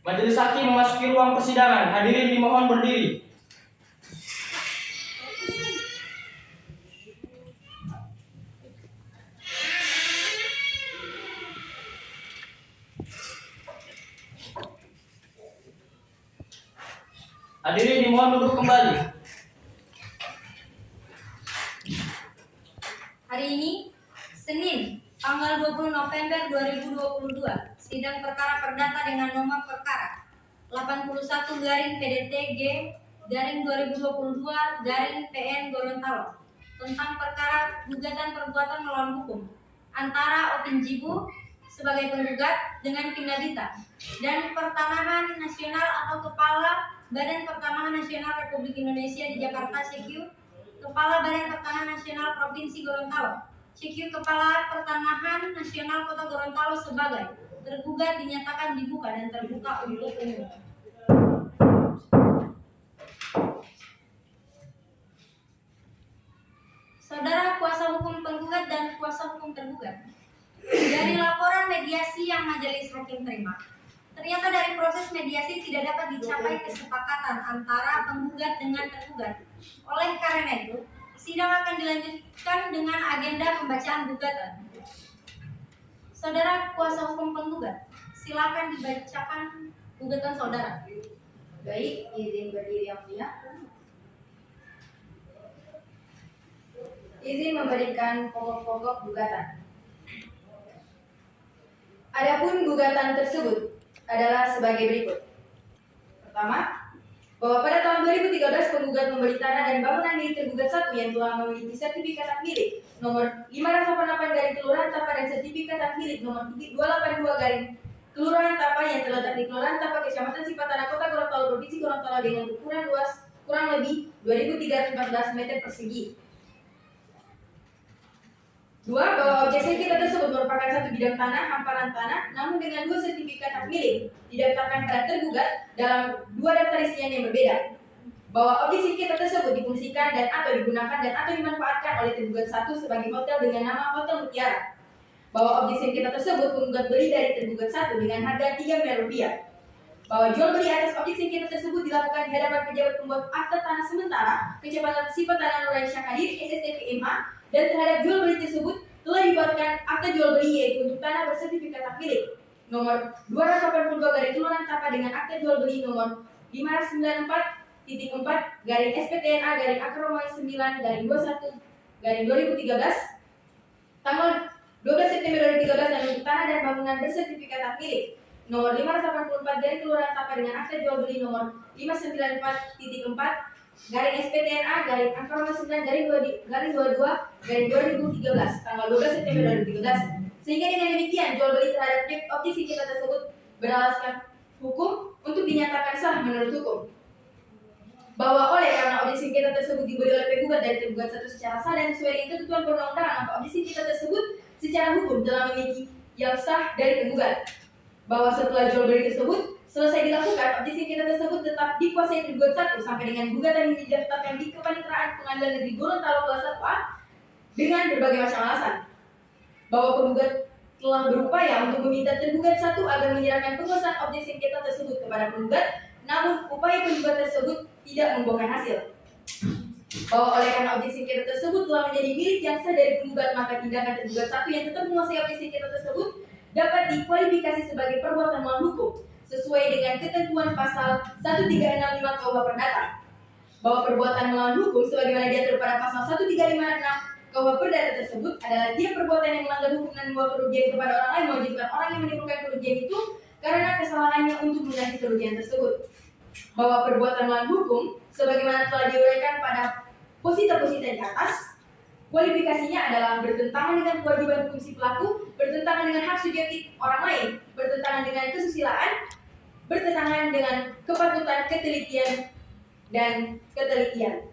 Majelis hakim memasuki ruang persidangan. Hadirin dimohon berdiri. Hadirin dimohon duduk kembali. Hari ini, Senin, tanggal 20 November 2022, sidang perkara perdata dengan nomor perkara 81-PDT-G-2022-PN Gorontalo tentang perkara gugatan perbuatan melawan hukum antara Opin Jibu sebagai penggugat dengan Pindadita dan Pertanahan Nasional atau Kepala Badan Pertanahan Nasional Republik Indonesia di Jakarta CQ, Kepala Badan Pertanahan Nasional Provinsi Gorontalo CQ, Kepala Pertanahan Nasional Kota Gorontalo sebagai tergugat dinyatakan dibuka dan terbuka untuk umum. Saudara kuasa hukum penggugat dan kuasa hukum tergugat, dari laporan mediasi yang majelis hakim terima, ternyata dari proses mediasi tidak dapat dicapai kesepakatan antara penggugat dengan tergugat. Oleh karena itu, sidang akan dilanjutkan dengan agenda pembacaan gugatan. Saudara kuasa hukum penggugat, silakan dibacakan gugatan saudara. Baik, izin berdiri yang mulia. Izin memberikan pokok-pokok gugatan. Adapun gugatan tersebut adalah sebagai berikut. Pertama, bahwa pada tahun 2013 penggugat memberi tanah dan bangunan milik tergugat 1 yang telah memiliki sertifikat hak milik nomor 588 Kelurahan Tapa dan sertifikat hak milik nomor 282 Kelurahan Tapa yang terletak di Kelurahan Tapa, Kecamatan Sipatana, Kota Gorontalo, Provinsi Gorontalo dengan ukuran luas kurang lebih 2.314 meter persegi. 2. Bahwa objek sengketa tersebut merupakan satu bidang tanah, hamparan tanah, namun dengan 2 sertifikat hak milik didaftarkan pada tergugat dalam 2 daftar isian yang berbeda. Bahwa objek sengketa tersebut difungsikan dan atau digunakan dan atau dimanfaatkan oleh tergugat 1 sebagai hotel dengan nama Hotel Mutiara. Bahwa objek sengketa tersebut penggugat beli dari tergugat 1 dengan harga 3 miliar rupiah. Bahwa jual beli atas objek sengketa tersebut dilakukan di hadapan pejabat pembuat akte tanah sementara Kecamatan Sipatana Nurani Syakadir SST PMH, dan terhadap jual beli tersebut telah dibuatkan akte jual beli yaitu untuk tanah bersertifikat hak milik nomor 282 Kelurahan Tapa dengan akte jual beli nomor 594.4-SPTNA-Akromoy 9-21-2013 tanggal 12 September 2013 dan untuk tanah dan bangunan bersertifikat hak milik nomor 584 Kelurahan Tapa dengan akte jual beli nomor 594.4-SPTNA-Akromoy 9-22-2013 tanggal 12 September 2013, sehingga dengan demikian jual beli terhadap objek sengketa tersebut beralaskan hukum untuk dinyatakan sah menurut hukum. Bahwa oleh karena objek sengketa tersebut dibeli oleh penggugat dari tergugat 1 secara sah dan sesuai dengan ketentuan perundang-undangan, maka objek sengketa tersebut secara hukum telah memiliki yang sah dari penggugat. Bahwa setelah jual beli tersebut selesai dilakukan, objek sengketa tersebut tetap dikuasai tergugat 1 sampai dengan gugatan yang didaftarkan di Kepaniteraan Pengadilan Negeri Gorontalo kelas 1A dengan berbagai macam alasan. Bahwa penggugat telah berupaya untuk meminta tergugat 1 agar menyerahkan penguasaan objek sengketa tersebut kepada penggugat, namun upaya penggugat tersebut tidak membuahkan hasil. Bahwa oleh karena objek sengketa tersebut telah menjadi milik yang sah dari penggugat, maka tindakan tergugat 1 yang tetap menguasai objek sengketa tersebut dapat dikualifikasi sebagai perbuatan melawan hukum sesuai dengan ketentuan pasal 1365 KUH Perdata. Bahwa perbuatan melawan hukum sebagaimana diatur pada pasal 1356 KUH Perdata tersebut adalah dia perbuatan yang melanggar hukum dan membawa kerugian kepada orang lain, mewajibkan orang yang menimbulkan kerugian itu karena kesalahannya untuk mengganti kerugian tersebut. Bahwa perbuatan melawan hukum sebagaimana telah diuraikan pada posita-posita di atas, kualifikasinya adalah bertentangan dengan kewajiban hukum si pelaku, bertentangan dengan hak subjektif orang lain, bertentangan dengan kesusilaan, bertentangan dengan kepatutan, ketelitian, dan ketelitian.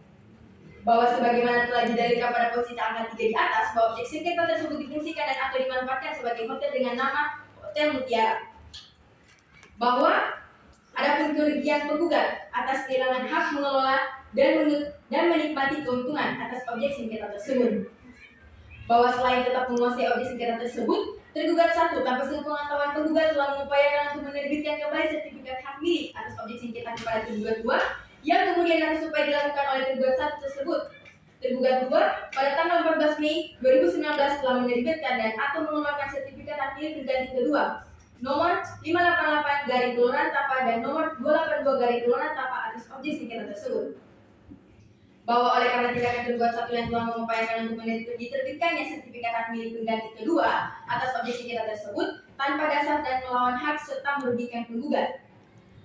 Bahwa sebagaimana telah didalilkan pada posita angka 3 di atas, bahwa objek sengketa tersebut difungsikan dan atau dimanfaatkan sebagai hotel dengan nama Hotel Mutiara. Bahwa adapun kerugian penggugat atas kehilangan hak mengelola dan menikmati keuntungan atas objek sengketa tersebut. Bahwa selain tetap menguasai objek sengketa tersebut, Tergugat 1 tanpa sepengetahuan penggugat telah mengupayakan untuk menerbitkan kembali sertifikat hak milik atas objek sengketa kepada tergugat 2 yang kemudian harus supaya dilakukan oleh tergugat 1 tersebut. Tergugat 2 pada tanggal 14 Mei 2019 telah menerbitkan dan atau mengeluarkan sertifikat hak milik pengganti kedua nomor 588 garing Kelurahan Tapa dan nomor 282 garing Kelurahan Tapa atas objek sengketa tersebut. Bahwa oleh karena tindakan tergugat 1 yang telah mengupayakan untuk diterbitkannya sertifikat hak milik pengganti kedua atas objek sengketa tersebut tanpa dasar dan melawan hak serta merugikan penggugat.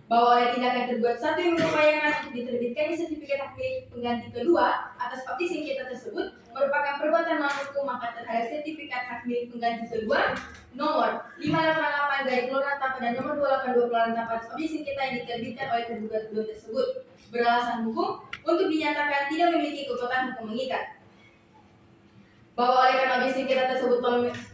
Bahwa oleh tindakan tergugat 1 yang mengupayakan untuk diterbitkannya sertifikat hak milik pengganti kedua atas objek sengketa tersebut merupakan perbuatan melawan hukum, maka terhadap sertifikat hak milik pengganti kedua nomor 588 dari Kelurahan Tapa dan nomor 282 Kelurahan Tapa atas objek sengketa yang diterbitkan oleh tergugat 2 tersebut beralasan hukum untuk dinyatakan tidak memiliki kekuatan hukum mengikat. Bahwa oleh karena objek sengketa tersebut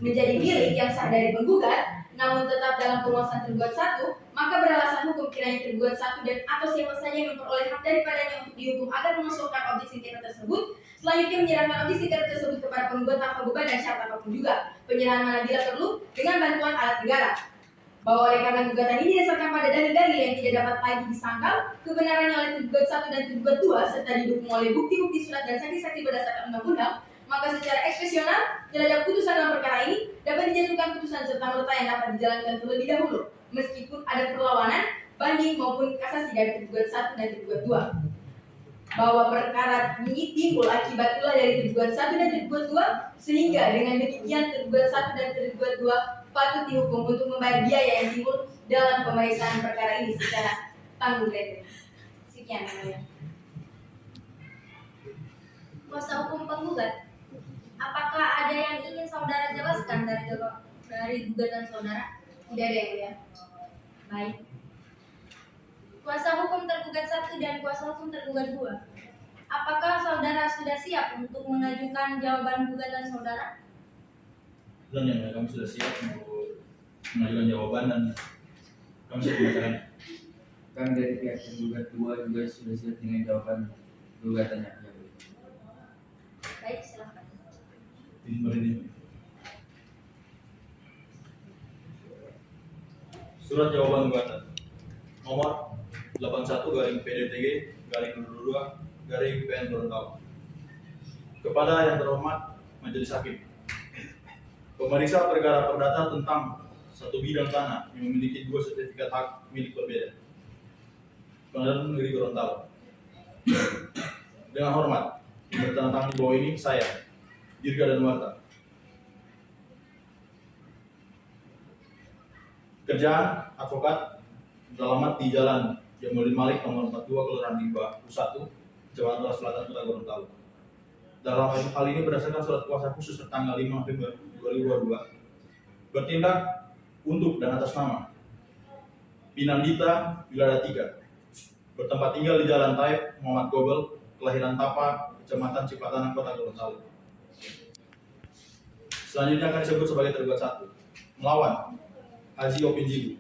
menjadi milik yang sah dari penggugat namun tetap dalam penguasaan tergugat 1, maka beralasan hukum kiranya tergugat 1 dan atau siapa saja yang memperoleh hak daripadanya untuk dihukum agar mengusulkan objek sengketa tersebut selanjutnya menyerahkan objek sengketa tersebut kepada penggugat tanpa beban dan syarat apapun juga, penyerahan mana bila perlu dengan bantuan alat negara. Bahwa oleh karena gugatan ini didasarkan pada dalil-dalil yang tidak dapat lagi disangkal kebenarannya oleh tergugat 1 dan tergugat 2 serta didukung oleh bukti-bukti surat dan saksi-saksi berdasarkan undang-undang, maka secara ekspresional terhadap putusan dalam perkara ini dapat dijatuhkan putusan serta merta yang dapat dijalankan terlebih dahulu meskipun ada perlawanan, banding maupun kasasi dari tergugat 1 dan tergugat 2. Bahwa perkara ini timbul akibat pula dari tergugat 1 dan tergugat 2 sehingga dengan demikian tergugat 1 dan tergugat 2 patut dihukum untuk membayar biaya yang timbul dalam pemeriksaan perkara ini secara tanggung rete. Sekian namanya. Kuasa hukum penggugat, apakah ada yang ingin saudara jelaskan dari gugatan saudara? Tidak ada yang ya. Baik. Kuasa hukum tergugat 1 dan kuasa hukum tergugat 2, apakah saudara sudah siap untuk mengajukan jawaban gugatan saudara? Dan yang kami sudah siap untuk mengajukan jawaban dan kami sudah mengatakan Kami dari pihak tergugat 2 juga sudah siap dengan jawaban gugatannya. Baik, silakan. ini. Surat jawaban gugatan nomor 81 garing PDTG garing 22 garing PN Gorontalo. Kepada yang terhormat Majelis Hakim, pemeriksa perkara perdata tentang satu bidang tanah yang memiliki 2 sertifikat hak milik berbeda. Pengadilan Negeri Gorontalo. Dengan hormat, bertanda tangan di bawah ini saya, Dirga dan Warta. Kerjaan advokat beralamat di Jalan Jamudin Malik nomor 42 Kelurahan Rimba 1, Jawa Selatan, Kota Gorontalo. Dalam hal ini berdasarkan surat kuasa khusus tertanggal 5 November 2022 bertindak untuk dan atas nama Pinandita Wilada 3 bertempat tinggal di Jalan Taib Muhammad Gobel, kelahiran Tapa, Kecamatan Cipatanang, Kota Gorontalo. Selanjutnya akan disebut sebagai tergugat 1 melawan Haji Opin Jibu,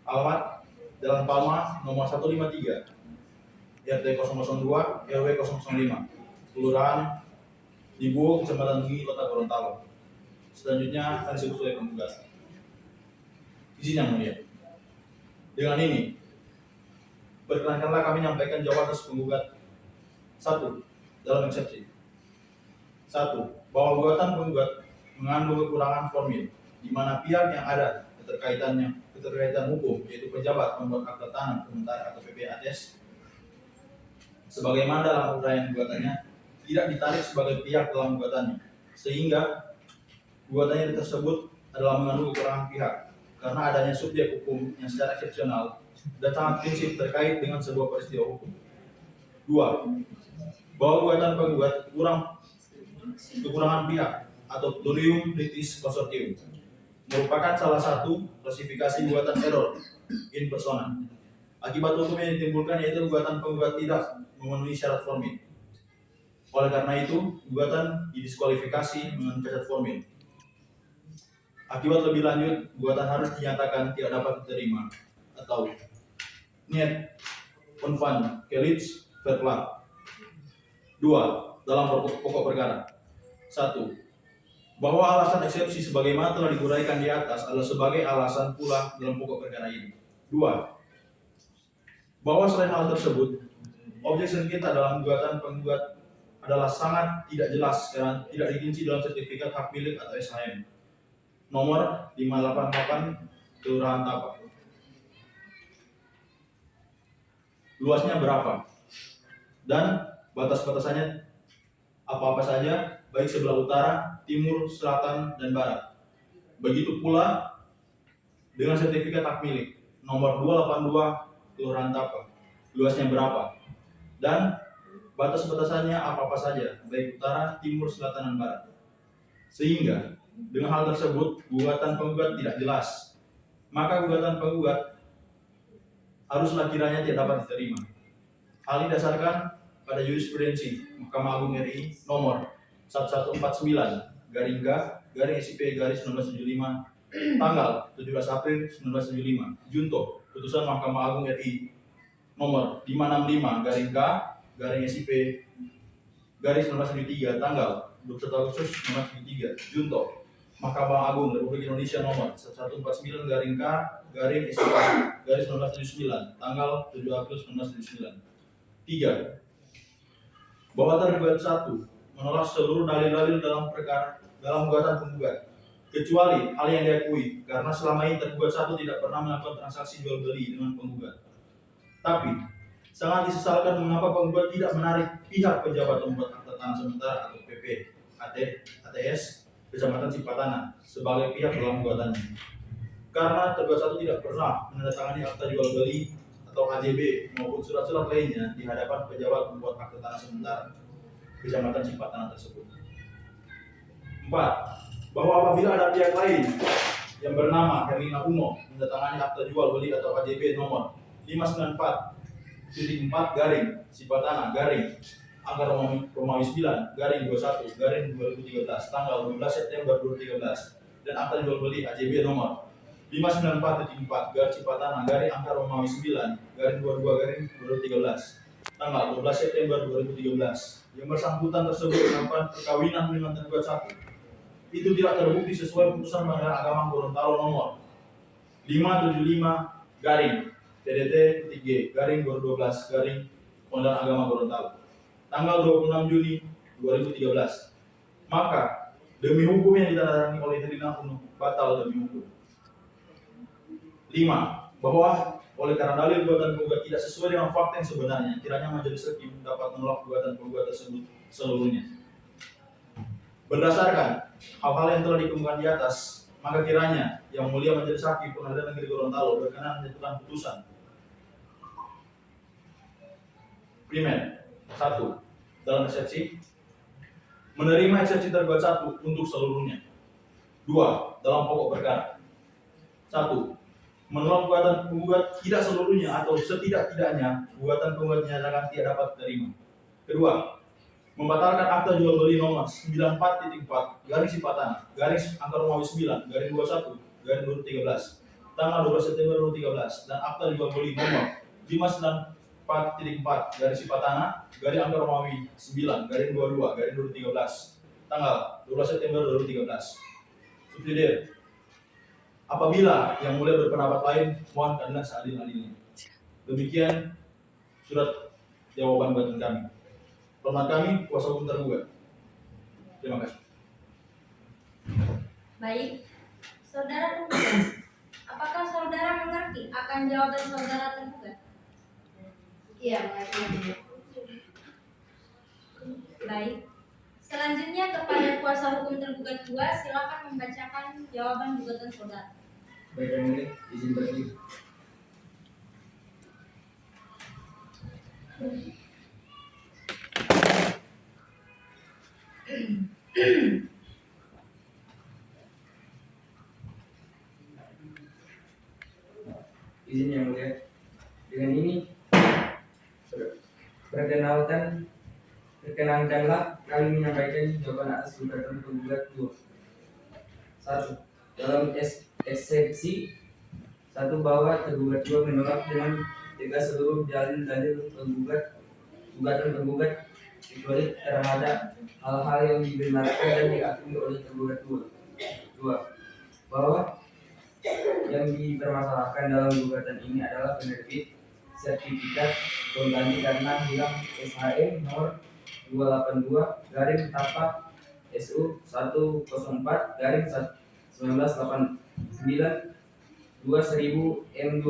alamat Jalan Palma nomor 153 RT 002 RW 005 Kelurahan Dibuo, Kecamatan Tinggi, Kota Gorontalo. Selanjutnya akan disebut sebagai penggugat. Izin yang mulia. Dengan ini, perkenankanlah kami menyampaikan jawaban atas penggugat 1 dalam eksepsi. 1. Bahwa gugatan penggugat mengandung kekurangan formil, di mana pihak yang ada keterkaitan hukum, yaitu pejabat pembuat akta tanah sementara atau PPATS, sebagaimana dalam uraian gugatannya tidak ditarik sebagai pihak dalam gugatannya, sehingga gugatannya tersebut adalah mengandung kekurangan pihak karena adanya subjek hukum yang secara eksepsional dan sangat prinsip terkait dengan sebuah peristiwa hukum. 2. Bahwa gugatan penggugat kekurangan pihak atau Durium Litis Consortium merupakan salah satu klasifikasi gugatan error in persona. Akibat hukum yang ditimbulkan yaitu gugatan penggugat tidak memenuhi syarat formil. Oleh karena itu, gugatan didiskualifikasi dengan cacat formil. Akibat lebih lanjut, gugatan harus dinyatakan tidak dapat diterima atau niet onvan kelits verklaar. 2. Dalam pokok perkara. 1. bahwa alasan eksepsi sebagaimana telah diuraikan di atas adalah sebagai alasan pula dalam pokok perkara ini. 2. Bahwa selain hal tersebut, objek sengketa dalam gugatan penggugat adalah sangat tidak jelas karena tidak dirinci dalam sertifikat hak milik atau SHM nomor 588 Kelurahan Tapak. Luasnya berapa? Dan batas-batasannya apa-apa saja, baik sebelah utara, timur, selatan, dan barat. Begitu pula dengan sertifikat hak milik nomor 282 Kelurahan Tapak. Luasnya berapa? Dan batas-batasannya apa-apa saja, baik utara, timur, selatan, dan barat. Sehingga dengan hal tersebut gugatan penggugat tidak jelas. Maka gugatan penggugat haruslah kiranya tidak dapat diterima. Hal ini didasarkan pada jurisprudensi Mahkamah Agung RI nomor 1149-SIP-1975 tanggal 17 April 1975 junto putusan Mahkamah Agung RI nomor 565-SIP-1973 tanggal 21 Agustus 1973 junto Mahkamah Agung Republik Indonesia nomor 1149-SIP-1979 tanggal 7 April 1979. 3. Bahwa tergugat 1 menolak seluruh dalil-dalil dalam gugatan penggugat kecuali hal yang diakui karena selama ini tergugat 1 tidak pernah melakukan transaksi jual beli dengan penggugat. Tapi sangat disesalkan mengapa penggugat tidak menarik pihak pejabat pembuat akta tanah sementara atau PP ATS Kecamatan Cipatana sebagai pihak dalam gugatannya. Karena tergugat 1 tidak pernah menandatangani akta jual beli atau KJB maupun surat-surat lainnya di hadapan pejabat pembuat akta tanah sementara Kecamatan Cipatana tersebut. 4. Bahwa apabila ada pihak lain yang bernama Herlina Uno menandatangani akta jual beli atau KJB nomor 594.4 Cipatana angka Romawi 9 21 2013 tanggal 12 September 2013 dan akta jual beli AJB nomor 594.4 Cipatana angka Romawi 9 22 2013 tanggal 12 September 2013 yang bersangkutan tersebut melakukan perkawinan dengan tergugat 1 itu tidak terbukti sesuai putusan Pengadilan Agama Gorontalo nomor 575 TDT-G 2012 Pengadilan Agama Gorontalo tanggal 26 Juni 2013. Maka demi hukum yang ditandatangani oleh Herlina Uno batal demi hukum. 5. Bahwa oleh karena dalil gugatan penggugat tidak sesuai dengan fakta yang sebenarnya, kiranya majelis hakim dapat menolak gugatan penggugat tersebut seluruhnya. Berdasarkan hal-hal yang telah dikemukakan di atas, maka kiranya Yang Mulia Majelis Hakim Pengadilan Negeri Gorontalo berkenan menjatuhkan putusan. Primer, 1. Dalam eksepsi, menerima eksepsi tergugat 1 untuk seluruhnya. 2. Dalam pokok perkara, 1. Menolak gugatan penggugat tidak seluruhnya atau setidak-tidaknya gugatan penggugat dinyatakan tidak dapat diterima. Kedua, membatalkan akta jual beli nomor 94.4 Cipatana angka Romawi 9 21 2013 tanggal 12 September 2013 dan akta jual beli nomor 594.4 Cipatana angka Romawi 9 22 2013 tanggal 12 September 2013. Subsidiar, apabila Yang Mulia berpendapat lain, mohon keadilan seadil-adilnya. Demikian surat jawaban gugatan kami. Hormat kami, kuasa hukum tergugat. Terima kasih. Baik, saudara tergugat, apakah saudara mengerti akan jawaban saudara tergugat? Iya, mengerti. Baik, selanjutnya kepada kuasa hukum tergugat 2, silakan membacakan jawaban gugatan saudara. Baik, Yang Mulia, izin berdiri. Izin Yang Mulia, dengan ini perkenankanlah kami menyampaikan jawaban atas gugatan penggugat 2. 1. Dalam eksepsi 1 bahwa tergugat 2 menolak dengan tegas seluruh dalil-dalil gugatan penggugat kecuali terhadap hal-hal yang dibenarkan dan diakui oleh tergugat. Dua, bahwa yang dipermasalahkan dalam gugatan ini adalah penerbit sertifikat pengganti karena hilang SHM nomor 282 garing tapak SU 104 garing 1989 2000 M2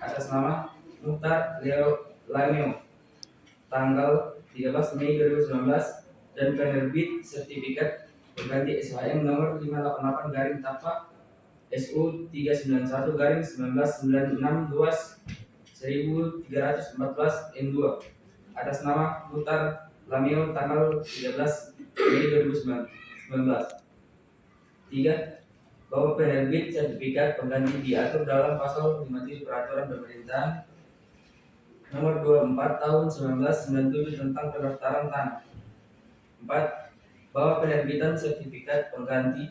atas nama Muhtar Leo Lameo tanggal 13 Mei 2019 dan penerbit sertifikat pengganti SHM nomor 588 garing tapak SU 391 garing 1996 luas 1314 M2 atas nama Muhtar Lameo tanggal 13 Mei 2019. 3. Bahwa penerbit sertifikat pengganti diatur dalam pasal 57 Peraturan Pemerintahan Nomor 24 Tahun 1997 tentang pendaftaran tanah. 4. Bahwa penerbitan sertifikat pengganti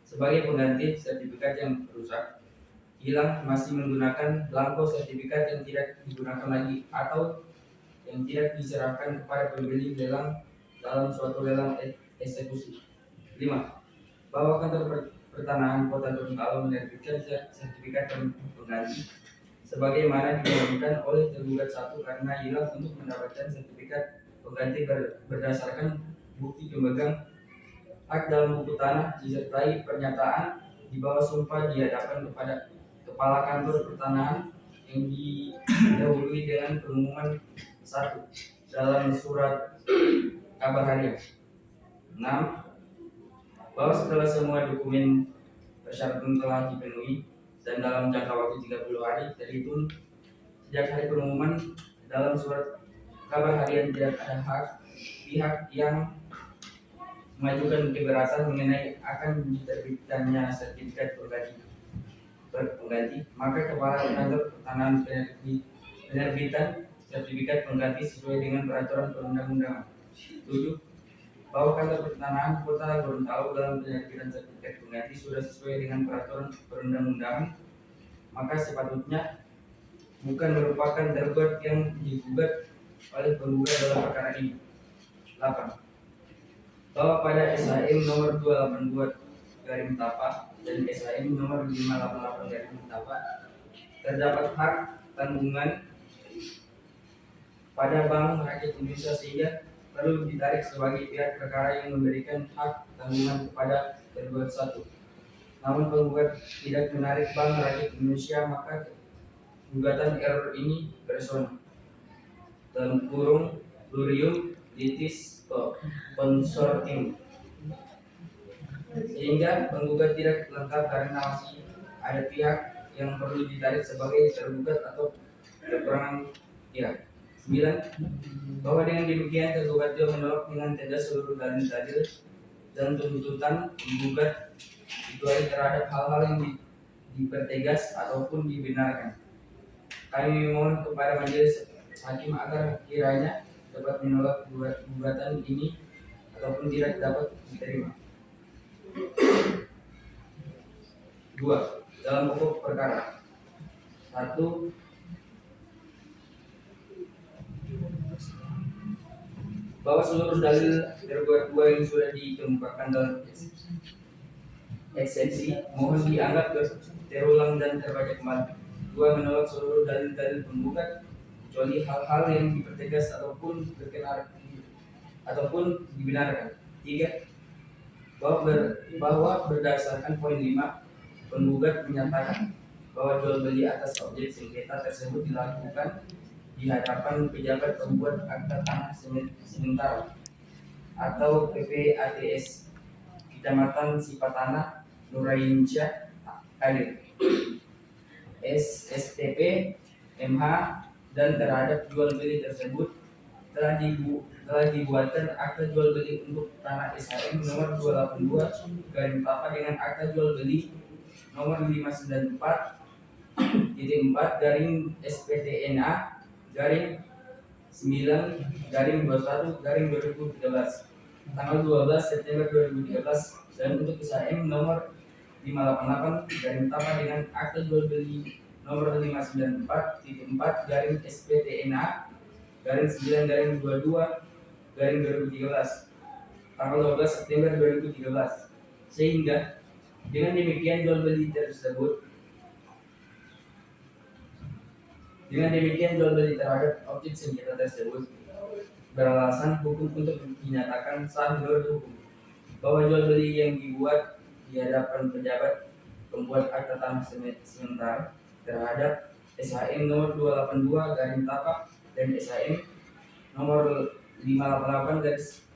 sebagai pengganti sertifikat yang rusak, hilang, masih menggunakan belangko sertifikat yang tidak digunakan lagi atau yang tidak diserahkan kepada pembeli lelang dalam suatu lelang eksekusi. 5. Bahwa kantor pertanahan Kota Gorontalo menerbitkan sertifikat pengganti sebagaimana dilakukan oleh tergugat 1 karena hilang untuk mendapatkan sertifikat pengganti berdasarkan bukti pemegang hak dalam buku tanah disertai pernyataan di bawah sumpah di hadapan kepada Kepala Kantor Pertanahan yang didahului dengan pengumuman 1 dalam surat kabar harian. 6. Bahwa setelah semua dokumen persyaratan telah dipenuhi dan dalam jangka waktu 30 hari terhitung sejak hari pengumuman dalam surat kabar harian tidak ada pihak yang mengajukan keberatan mengenai akan diterbitkannya sertifikat pengganti, maka Kepala Kantor Pertanahan penerbitan sertifikat pengganti sesuai dengan peraturan perundang-undangan. 7. Bahwa Kantor Pertanahan Kota Gorontalo dalam penerbitan sertifikat pengganti sudah sesuai dengan peraturan perundang-undangan, maka sepatutnya bukan merupakan tergugat yang digugat oleh penggugat dalam perkara ini. 8. Bahwa pada SHM nomor 282 garing Tapa dan SHM nomor 588 garing Tapa terdapat hak tanggungan pada Bank Rakyat Indonesia sehingga perlu ditarik sebagai pihak perkara yang memberikan hak tanggungan kepada tergugat 1. Namun penggugat tidak menarik Bank Rakyat Indonesia, maka gugatan error ini personal dalam kurung Plurium Litis Consortium sehingga penggugat tidak lengkap karena masih ada pihak yang perlu ditarik sebagai tergugat atau kekurangan pihak. 9. Bahwa dengan demikian tergugat juga menolak dengan tegas seluruh dalil-dalil dan tuntutan penggugat kecuali terhadap hal-hal yang dipertegas ataupun dibenarkan. Kami memohon kepada majelis hakim agar kiranya dapat menolak gugatan ini ataupun tidak dapat diterima. 2. Dalam pokok perkara 1. Bahwa seluruh dalil tergugat 2 yang sudah dikemukakan dalam eksepsi mohon dianggap terulang dan terbaca kembali. 2. Menolak seluruh dalil-dalil penggugat kecuali hal-hal yang dipertegas ataupun dibenarkan. 3. Bahwa berdasarkan poin 5 penggugat menyatakan bahwa jual beli atas objek sengketa tersebut dilakukan di hadapan pejabat pembuat akta tanah sementara atau PPATS Kecamatan Sipatana Nurainsyah Kadir SSTP MH dan terhadap jual beli tersebut telah dibuatkan akta jual beli untuk tanah SHM nomor 282 garing Tapa dengan akta jual beli nomor 594 garing SPTNA garing 9 garing 21 garing 2013 tanggal 12 September 2013 dan untuk SHM nomor 588 garing Tapa dengan akta jual beli nomor 594.4 garing SPTNA garing 9 garing 22 garing 2013 tanggal 12 September 2013, sehingga dengan demikian jual beli terhadap objek sengketa tersebut beralasan hukum untuk dinyatakan sah menurut hukum bahwa jual beli yang dibuat di hadapan pejabat pembuat akta tanah sementara terhadap SHM nomor 282 garing tapak dan SHM nomor 588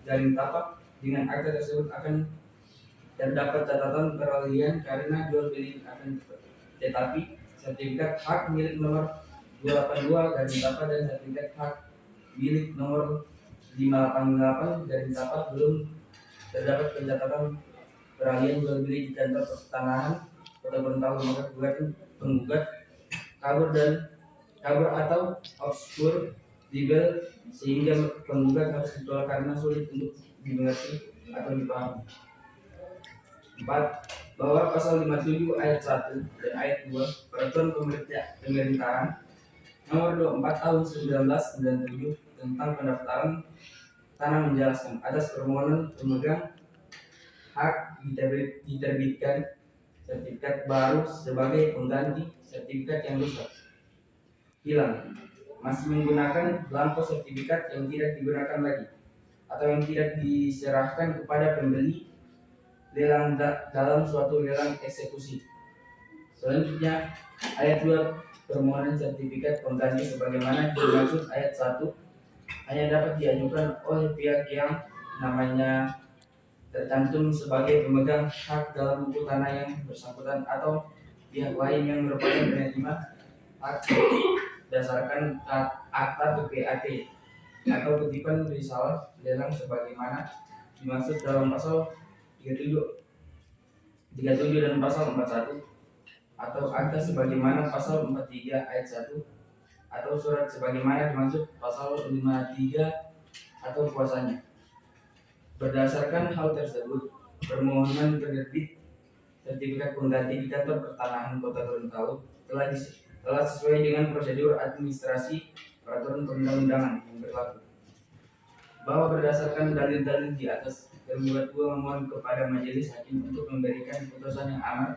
garing tapak dengan akta tersebut akan terdapat catatan peralihan karena jual beli akan tetapi sertifikat hak milik nomor 282 garing tapak dan sertifikat hak milik nomor 588 garing tapak belum terdapat pencatatan peralihan jual beli di kantor pertanahan Kota Gorontalo, maka penggugat kabur atau obskur libel sehingga penggugat harus ditolak karena sulit untuk dimengerti atau dipahami. 4. Bahwa pasal 57 ayat 1 dan ayat 2 Peraturan Pemerintahan Nomor 24 Tahun 1997 tentang pendaftaran tanah menjelaskan atas permohonan pemegang hak diterbitkan sertifikat baru sebagai pengganti sertifikat yang rusak, hilang, masih menggunakan belangko sertifikat yang tidak digunakan lagi atau yang tidak diserahkan kepada pembeli lelang dalam suatu lelang eksekusi. Selanjutnya, ayat 2 permohonan sertifikat pengganti sebagaimana dimaksud ayat 1 hanya dapat diajukan oleh pihak yang namanya tercantum sebagai pemegang hak dalam buku tanah yang bersangkutan atau pihak lain yang merupakan penerima hak berdasarkan akta PPAT atau kutipan risalah lelang sebagaimana dimaksud dalam pasal 37 dan pasal 41 atau akta sebagaimana pasal 43 ayat 1 atau surat sebagaimana dimaksud pasal 53 atau kuasanya. Berdasarkan hal tersebut, permohonan penerbit sertifikat pengganti di kantor pertanahan Kota Gorontalo telah sesuai dengan prosedur administrasi peraturan perundang-undangan yang berlaku. Bahwa berdasarkan dalil-dalil di atas, tergugat 2 memohon kepada majelis hakim untuk memberikan putusan yang aman.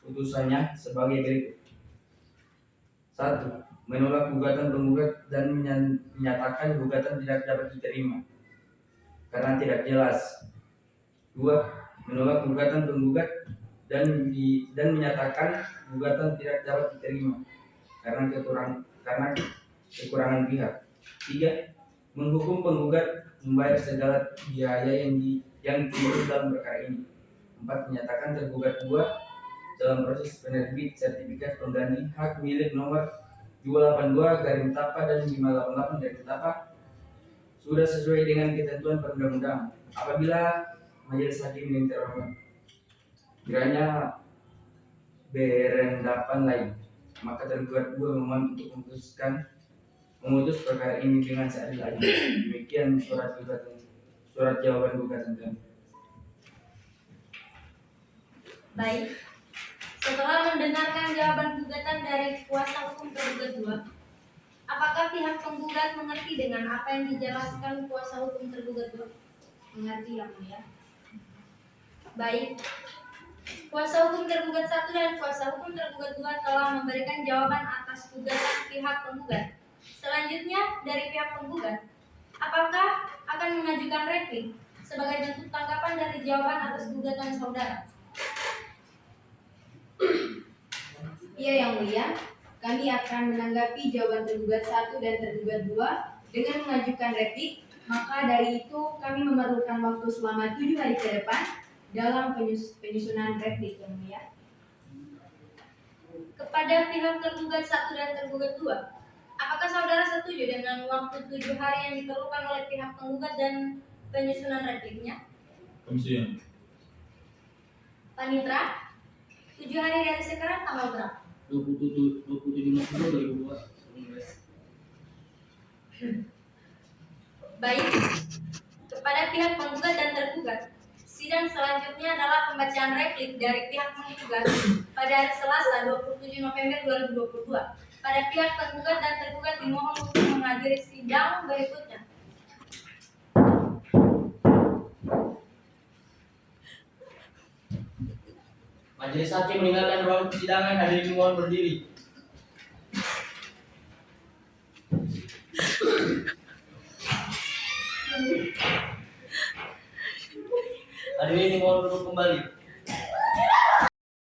Putusannya sebagai berikut. 1. Menolak gugatan penggugat dan menyatakan gugatan tidak dapat diterima karena tidak jelas. 2. Menolak gugatan penggugat dan menyatakan gugatan tidak dapat diterima karena kekurangan pihak. 3. Menghukum penggugat membayar segala biaya yang timbul dalam perkara ini. 4. Menyatakan tergugat 2 dalam proses penerbit sertifikat pengganti hak milik nomor 282 garing tapa dan 588 garing tapa sudah sesuai dengan ketentuan perundang-undangan. Apabila majelis hakim yang terhormat kiranya beranggapan lain, maka tergugat 2 memohon untuk memutus perkara ini dengan seadil-adilnya. Demikian surat jawaban gugatan kami. Baik. Setelah mendengarkan jawaban gugatan dari kuasa hukum tergugat 2, apakah pihak penggugat mengerti dengan apa yang dijelaskan kuasa hukum tergugat 2? Mengerti, yang mulia. Baik. Kuasa hukum tergugat 1 dan kuasa hukum tergugat 2 telah memberikan jawaban atas gugatan pihak penggugat. Selanjutnya dari pihak penggugat, apakah akan mengajukan replik sebagai bentuk tanggapan dari jawaban atas gugatan saudara? Iya, Yang Mulia, kami akan menanggapi jawaban tergugat 1 dan tergugat 2 dengan mengajukan replik. Maka dari itu kami memerlukan waktu selama 7 hari ke depan dalam penyusunan replik, Yang Mulia. Kepada pihak tergugat 1 dan tergugat 2, apakah saudara setuju dengan waktu 7 hari yang diperlukan oleh pihak penggugat dan penyusunan repliknya? Kami setuju. Panitra, 7 hari dari sekarang tanggal berapa? 27 November 2019. Baik. Kepada pihak penggugat dan tergugat, sidang selanjutnya adalah pembacaan replik dari pihak penggugat pada hari Selasa 27 November 2022. Pada pihak penggugat dan tergugat dimohon untuk menghadiri sidang berikutnya. Majelis hakim meninggalkan ruang persidangan. Hadirin dimohon berdiri. Hadirin dimohon duduk kembali.